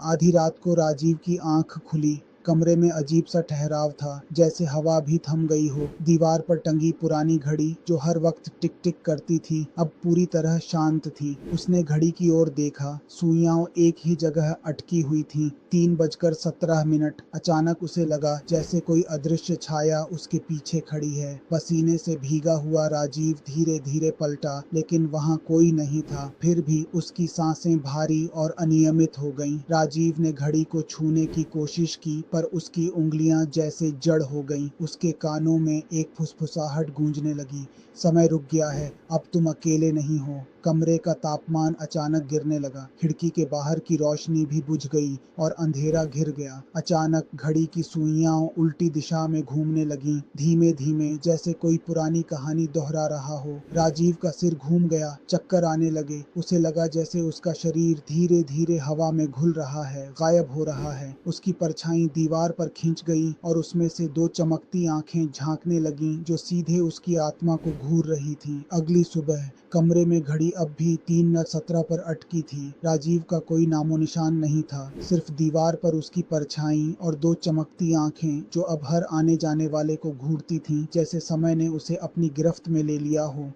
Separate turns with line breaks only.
आधी रात को राजीव की आंख खुली। कमरे में अजीब सा ठहराव था, जैसे हवा भी थम गई हो। दीवार पर टंगी पुरानी घड़ी जो हर वक्त टिक टिक करती थी, अब पूरी तरह शांत थी। उसने घड़ी की ओर देखा। सुइयां एक ही जगह अटकी हुई थीं। 3:17। अचानक उसे लगा जैसे कोई अदृश्य छाया उसके पीछे खड़ी है। पसीने से भीगा हुआ राजीव धीरे धीरे पलटा, लेकिन वहां कोई नहीं था। फिर भी उसकी सांसें भारी और अनियमित हो गईं। राजीव ने घड़ी को छूने की कोशिश की, पर उसकी उंगलियां जैसे जड़ हो गईं। उसके कानों में एक फुसफुसाहट गूंजने लगी, समय रुक गया है, अब तुम अकेले नहीं हो। कमरे का तापमान अचानक गिरने लगा। खिड़की के बाहर की रोशनी भी बुझ गई और अंधेरा घिर गया। अचानक घड़ी की सुइयां उल्टी दिशा में घूमने लगीं, धीमे धीमे, जैसे कोई पुरानी कहानी दोहरा रहा हो। राजीव का सिर घूम गया, चक्कर आने लगे। उसे लगा जैसे उसका शरीर धीरे धीरे हवा में घुल रहा है, गायब हो रहा है। उसकी परछाई दीवार पर खींच गई और उसमें से दो चमकती आंखें झांकने लगीं, जो सीधे उसकी आत्मा को घूर रही थीं। अगली सुबह कमरे में घड़ी अब भी 3:17 पर अटकी थी। राजीव का कोई नामो निशान नहीं था, सिर्फ दीवार पर उसकी परछाई और दो चमकती आंखें जो अब हर आने जाने वाले को घूरती थीं, जैसे समय ने उसे अपनी गिरफ्त में ले लिया हो।